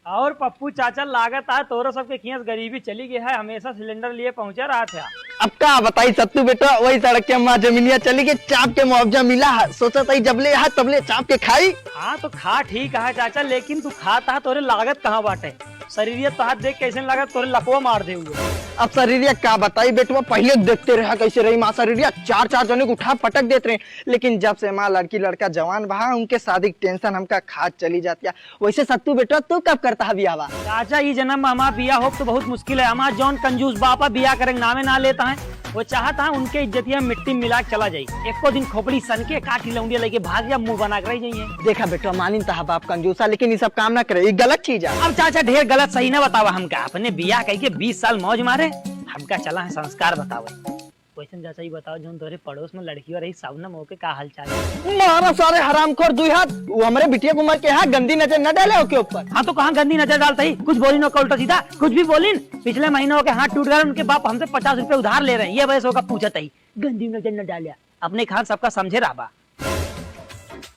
और पप्पू चाचा लागत है तोरो सबके खियस गरीबी चली गई है, हमेशा सिलेंडर लिए पहुंचा रहा था। अब का बताई सत्तू बेटा, वही सड़क के माँ जमीनिया चली गई, चाप के मुआवजा मिला है, सोचा था जबले है तबले चाप के खाई। हाँ तो खा ठीक है चाचा, लेकिन तू खाता है तोरे लागत कहाँ बाटे? शरीरियत तो हाथ देख कैसे लागत तोरे लकवा मार दे हुए। अब शरीरिया का बताई बेटवा, पहले देखते रहा कैसे रही माँ शरीरिया, चार चार जने को उठा पटक देते रहे, लेकिन जब से माँ लड़की लड़का जवान बहा उनके शादी की टेंशन हमका खाद चली जाती है। वैसे सत्तू बेटा तू कब करता है बियाह? चाचा ये जन्म हमारा बिया हो तो बहुत मुश्किल है, हमारा जौन कंजूस बापा बिया करेंगे नामे ना लेता है, वो चाहता है उनके इज्जतिया मिट्टी मिला के चला जाये, एको दिन खोपड़ी सन के काठी लौंडिया लेके भाग जा मुंह बना कर जाइए। देखा बेटा मानी था बाप कंजूसा, लेकिन ये सब काम ना करे, ये गलत चीज है। अब चाचा ढेर गलत सही ना बतावा हमका, अपने बिया कह के 20 साल मौज मारे, हमका चला है संस्कार बतावे। क्वेश्चन चाचा ये बताओ जो तोरे पड़ोस में लड़की रही सबनम होके का हाल चाल है? मारा सारे हरामखोर दुई हाथ, वो हमारे बिटिया कुमार के यहाँ गंदी नजर न डाले के ऊपर। हाँ तो कहाँ गंदी नजर डालता ही, कुछ बोली ना उल्टा सीधा कुछ भी बोली। पिछले महीनों के हाथ टूट गए, उनके बाप हमसे 50 रुपए उधार ले रहे हैं, ये वजह से होगा पूछा ही गंदी नजर न डालिया, अपने खान सबका समझे राबा।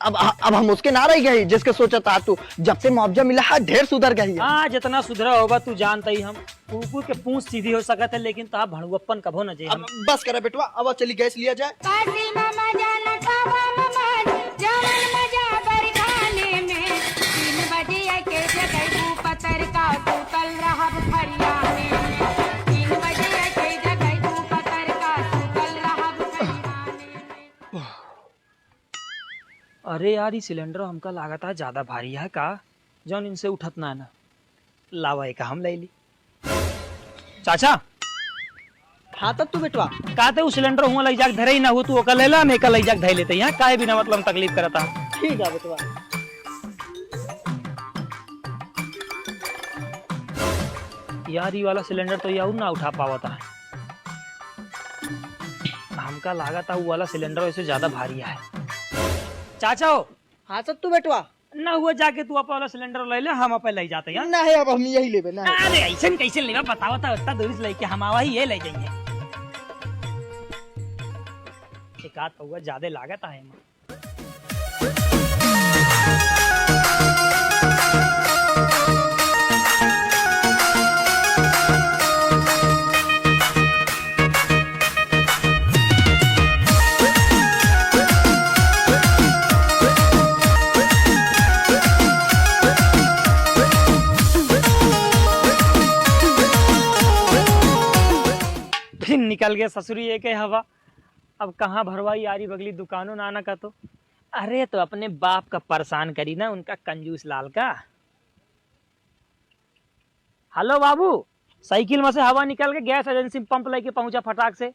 अब हम उसके ना रह गई जिसके सोचा था तू, जब से मुआवजा मिला है ढेर सुधर गई है। हाँ जितना सुधरा होगा तू जानता ही, हम कुकुर के पूंछ सीधी हो सकते है, लेकिन तो भड़ुअप्पन कभो न जाए। बस करा बेटवा, अब चली गैस लिया जाए। अरे यार ये सिलेंडर हमका लागत है ज्यादा भारी है का, जौन इनसे उठत ना ना, लावा एक हम ले ली। चाचा हाँ तब तू बेटवा कहते वो सिलेंडर हुआ लग जाके धरे ही ना हो, तू ओकर लेला हम एक लग जाके धरे लेते यहाँ काहे बिना मतलब तकलीफ करता। ठीक है बेटवा। यार ये वाला सिलेंडर तो यार ना उठा पावता है, हमका लागत है वो वाला सिलेंडर वैसे ज्यादा भारी है। चाचा हो हाँ सब तू बेटवा ना हुआ जाके तू अपना वाला सिलेंडर ले ले, हम अपन ले जाते हैं। ना है अब हम यही लेबे ना। अरे ऐसे कैसे लेवा बताओ तो, इतना दूर से लेके हम आवा ही ये ले जाइए। एक आध हुआ ज्यादा लागत है। निकल गए ससुरी एक हवा, अब कहाँ भरवाई यारी बगली दुकानों नाना का तो। अरे तो अपने बाप का परेशान करी ना उनका कंजूस लाल का। हेलो बाबू, साइकिल में से हवा निकल के गैस एजेंसी पंप लेके पहुंचा फटाक से।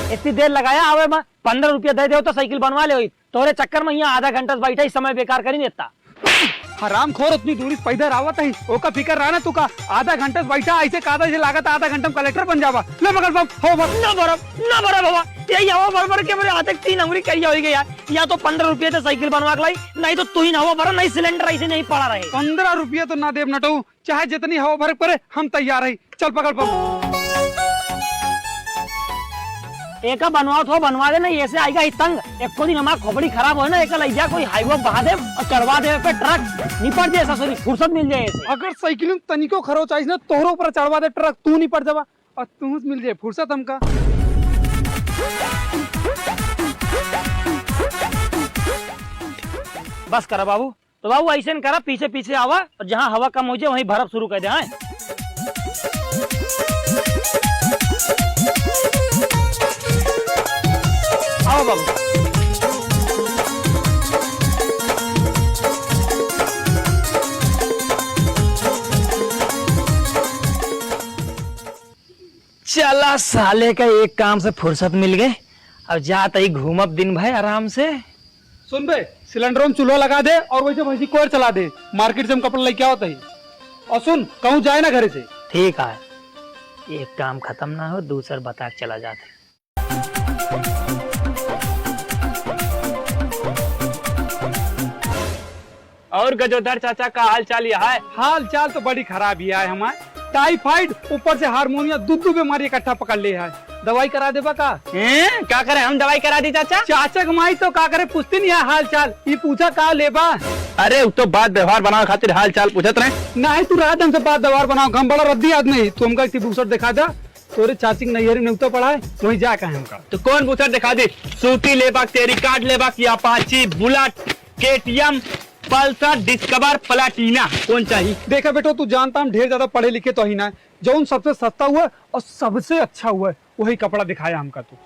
इतनी देर लगाया आवे में 15 रुपया दे दे तो साइकिल बनवा ले, तोरे चक्कर में यहाँ आधा घंटा बैठा ही समय बेकार करी देता। हराम खोर उतनी दूरी पैदल आवत है, ओका फिकर रहा ना तू का, आधा घंटा बैठा ऐसे कादा से लागत आधा घंटा में कलेक्टर बन जावा। ले मगर बाप हो बाप ना बड़ा बाबा, यही हवा भर के मेरे हाथ 3 अंगुली करी हो गई यार। या तो 15 रुपये से साइकिल बनवा के लाई, नहीं तो तू ही हवा भरा, नहीं सिलेंडर ऐसे नहीं पड़ा रहे। 15 रुपया तो ना देव नटू, चाहे जितनी हवा भर पड़े हम तैयार है, चल पकड़ पाओ। एक बनवा तो बनवा दे, नहीं ऐसे आएगा ही तंग। एक को दिन हमारा खोपड़ी खराब हो ना, एक लैया कोई हाईवे बहा दे और चढ़वा दे पे ट्रक, निपट जाए ससुरी, फुर्सत मिल जाए ऐसे। अगर साइकिल में तनिको खरोच आई ना तोहरो ऊपर चढ़वा दे ट्रक, तू नहीं पड़ जावा और तू मिल जाए फुर्सत हमका। बस करा बाबू, तो बाबू ऐसे करा, पीछे पीछे आवा और जहाँ हवा कम हो जाए वहीं भरप शुरू कर दे। हाँ आओ बाबू। चला साले का एक काम से फुर्सत मिल गए, अब जाते ही घूमब दिन भर आराम से। सुन बे, सिलेंडर में चूल्हा लगा दे और वैसे भैंसी कोर चला दे, मार्केट से हम कपड़ा लेके आवत है। और सुन कहूँ जाए ना घरे से। ठीक है, एक काम खत्म ना हो दूसर बता के चला जाते। और गजोदर चाचा का हाल चाल यह है? हाल चाल तो बड़ी खराब ही है हमारे। टाइफाइड ऊपर से हार्मोनिया दू बीमारी इकट्ठा पकड़ ले है। दवाई करा देबा का? क्या करे, हम दवाई करा दी चाचा? चाचा कमाई तो का करे, पूछती नहीं है हाल चाल। ये पूछा का लेबा? अरे तो बात व्यवहार बनाने खातिर हाल चाल पूछत रहे। नहीं तू रात हमसे बात व्यवहार बनाओ, हम बड़ा रद्दी आदमी है। तू हमका एक बूसट दिखा दे, तोरे चाची के नैहरी में उतर पड़ा है, वही जा कहे हमका। तो कौन बूसर दिखा दे? सूती लेबा, तेरी कार्ड लेबा की, Apache, Bullet, KTM, Pulsar, Discover, Platina, कौन चाहिए? देखा बेटो तू जानता हम ढेर ज्यादा पढ़े लिखे तो ही ना, जो सबसे सस्ता हुआ और सबसे अच्छा हुआ वही कपड़ा दिखाया हमका। तू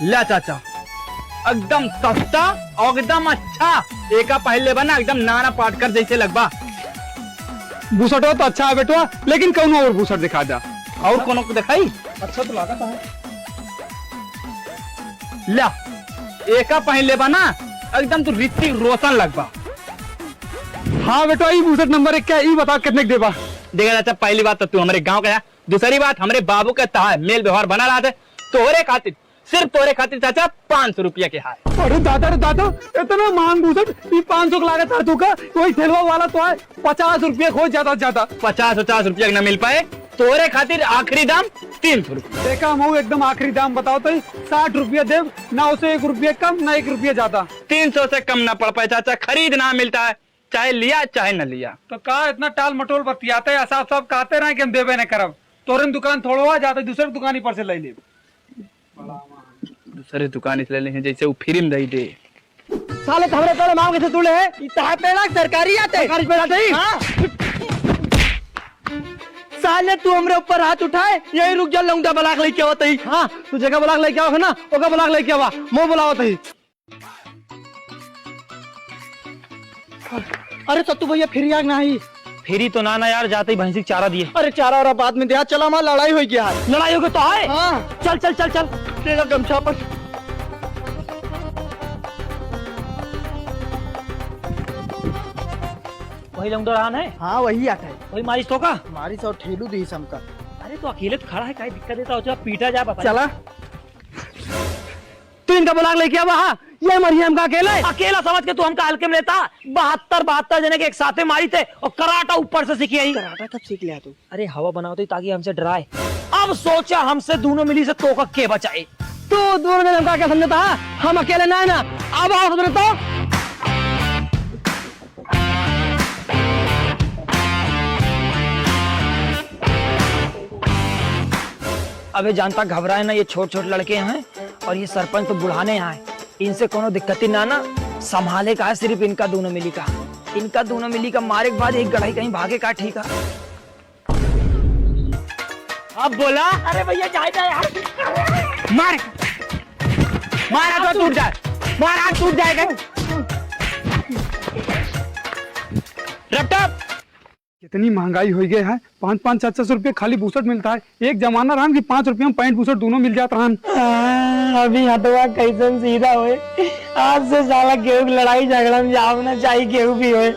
ला चाचा, एकदम सस्ता और एकदम अच्छा। एक पहले बना एकदम नाना पाटकर जैसे लगवा। बूसट हो तो अच्छा है बेटो, लेकिन कौन और बूसट दिखा जा। और कोनो को दिखाई? अच्छा तो लागत है। ला एक पहले बना एकदम तू ऋतिक रोशन लगवा। हाँ बेटो ये बूसट नंबर 1 क्या, ये बता कितने के देबा? देखा चाचा, पहली बात तो तू हमारे गांव का है, दूसरी बात हमारे बाबू का तहा मेल व्यवहार बना रहा था। तोरे खातिर, सिर्फ तोरे खातिर चाचा 500 रुपया के हाथ। अरे दादा इतना महंग बूसट, ये 500 का लागत है तू का? वही ठेलवा वाला तो है 50 रुपया खोज ज्यादा से ज्यादा। 50 रुपया न मिल पाए, तोरे खातिर आखिरी दाम 300 रुपया। देखा हम एकदम आखिरी दाम बताओ तो 60 रुपया दे, ना उसे 1 रुपया कम ना 1 रुपया ज्यादा। 300 से कम ना पड़ पाए चाचा, खरीद ना मिलता है, चाहे लिया चाहे न लिया। तो का इतना टाल मटोल बतियाते हैं, साफ साफ कहते रहे कि हम देवे न करब। तोरे दुकान थोड़ा जाते दूसरे दुकान पर से ले ले। दूसरे दुकान से ले ले जैसे वो फ्री में दे। साले हमरे तोरे मांग के तूले है इतना पेड़ा सरकारी आते, सरकारी पेड़ा दे। हां साले तू हमरे ऊपर हाथ उठाए, यही रुक जा, लौंडा ब्लाक लेके आवत ही। हां तू जगह ब्लाक लेके आवा है ना, ओका ब्लाक लेके आवा, मो बुलावत ही। अरे सत्तू भैया फिर आग नहीं? फेरी तो ना यार, जाते ही भैंसी को चारा दिए। अरे चारा और बाद में दिया, चला हमारा लड़ाई हो गया है। लड़ाई हो गई तो आए। हाँ चल चल चल चल, तेरा गमछा पर। वही लौंडा है। हाँ वही आता है, वही मारिस तो का? हमारी सौ ठेलू दी समका। अरे तो अकेले तो खड़ा है, क्या दिक्कत देता हो? पीटा जा बता। चला तू इनका ब्लाक लेके आवा। हाँ ये मरिया हमका अकेला समझ के तू हमका हल्के में लेता। 72 जने के एक साथे मारी थे और कराटा ऊपर से सीखी आई। कराटा कब सीख लिया तू? अरे हवा बनाते ताकि हमसे डराए। अब सोचा हमसे दोनों मिली से तो का के बचाए। तू दोनों ने हमका क्या समझता है? हम अकेले ना है ना। अब आओ समझ तो। अबे जानता घबराए ना, ये छोट छोट लड़के हैं और ये सरपंच तो बुढ़ाने आए, इनसे कोनो दिक्कत ही ना ना। संभाले का है सिर्फ इनका दोनों मिली का। इनका दोनों मिली का मारे के बाद एक गढ़ाई कहीं भागे का ठीक है। अब बोला। अरे भैया जाए यार, मार मार तो टूट जाए, मार हाथ टूट जाएगा। रपटप कितनी महंगाई हो गई है, 5-5 700 रुपये खाली बूसट मिलता है। एक जमाना रहा कि 5 रुपये में पैंट बूसट दोनों मिल जाता रहा। अभी हटवा कैसे सीधा हुए, आज से साला केहू की लड़ाई झगड़ा में जाओ ना चाहिए, केहू भी होए।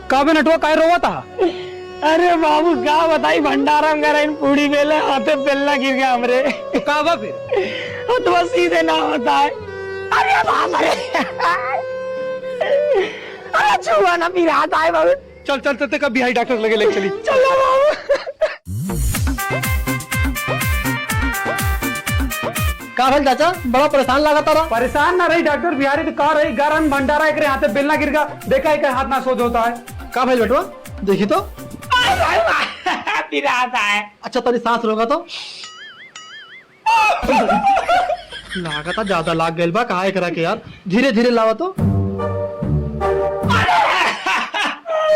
काबे नटवा काय रोवा था? अरे बाबू क्या बताई, भंडारा में गरा इन पूड़ी बेले हाथे बेलना गिर गया हमरे। तो काबा फिर वो तो बस सीधे ना होता है। अरे बाप रे, अरे छुआ ना फिर हाथ आए बाबू। चल चल चलते कब बिहारी डॉक्टर लगे ले चली। चलो बाबू। का भल चाचा, बड़ा परेशान लगा तारा? परेशान ना रही डॉक्टर, बिहारी तो कह रही गरम भंडारा एक हाथे बेलना गिर गया, देखा एक हाथ ना सोच होता है। का भाई बेटवा देखी तो। फिर आता है। अच्छा तेरी सांस रोगा तो लागता ज्यादा लाग गइल बा, काहे करा के यार, धीरे धीरे लावा तो।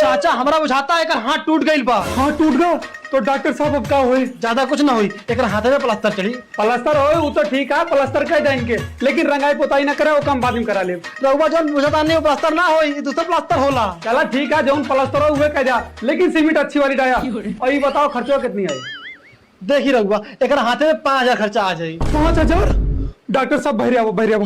चाचा हमरा बुझाता है हाथ टूट गइल बा। हाथ टूट गया तो डॉक्टर साहब अब क्या हुई? ज्यादा कुछ ना हुई, एक हाथ में प्लास्टर चढ़ी। प्लास्टर हो वो तो ठीक है, प्लास्टर कर देंगे, लेकिन रंगाई पोताई ना करे वो काम बाद में करा ले। रउआ जौन बुझाता नहीं वो प्लास्टर ना होई, दूसरा प्लास्टर होला। चला ठीक है, जौन प्लास्टर हो हुए कह जा, लेकिन सीमेंट अच्छी वाली डाया। और ये बताओ खर्चा कितनी आई? देखी रउआ एक हाथ में 5000 खर्चा आ जाई। 5000? डॉक्टर साहब बहरिया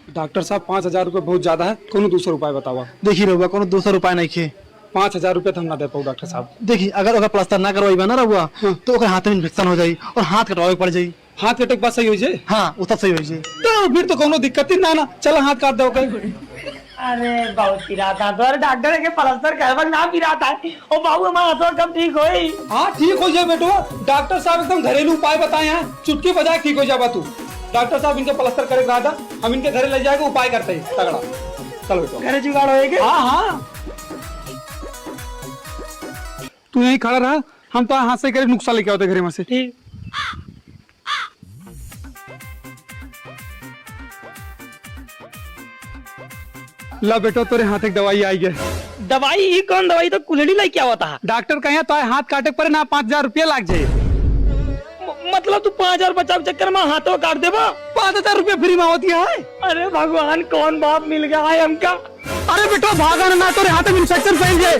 डॉक्टर साहब 5000 रुपये बहुत ज्यादा है, कोनो दूसरा उपाय बतावा। देखी रउआ कोनो दूसरा उपाय नहीं खे। 5000 रुपये तो हम ना दे पाऊ डॉक्टर साहब। देखी अगर ओकर प्लास्टर ना करवाई बना रउआ तो ओकर हाथ में इन्फेक्शन हो जाई और हाथ कटवावे पड़ जाई। हाथ कटे के बाद सही हो जाए। हाँ वो सब सही हो जाए। तो फिर तो कोनो दिक्कत ही ना ना, चल हाथ काट दो कहीं। अरे बहुत पिराता तो अरे डॉक्टर के प्लास्टर कहवा ना पिराता है ओ बाबू हमारा हाथों कब ठीक होई। हाँ ठीक हो जाए बेटो, डॉक्टर साहब एकदम घरेलू उपाय बताए हैं, चुटकी बजाए ठीक हो जाएगा तू। डॉक्टर साहब इनके प्लास्टर करे कहा था, हम इनके घरे ले जाएंगे, उपाय करते हैं तगड़ा। चल बेटो घरे जुगाड़ होएगा। हाँ हाँ तू यहीं खड़ा रहा, हम तो हाथ से करे नुक्सा लेके आओते घरे में से। ठीक ला बेटो तेरे हाथ एक दवाई आई है। दवाई ही कौन दवाई तो कुल्हड़ी लेके आवता है। डॉक्टर कहे तो हाथ काटे पर ना 5,000 रुपया लग जाए। मतलब तू 5,000 बचाव चक्कर में हाथों काट देबा। 5,000 रुपया फ्री में होती है। अरे भगवान कौन बाप मिल गया है हमका। अरे बेटो भागा ना, तेरे हाथ में इंफेक्शन फैल जाए।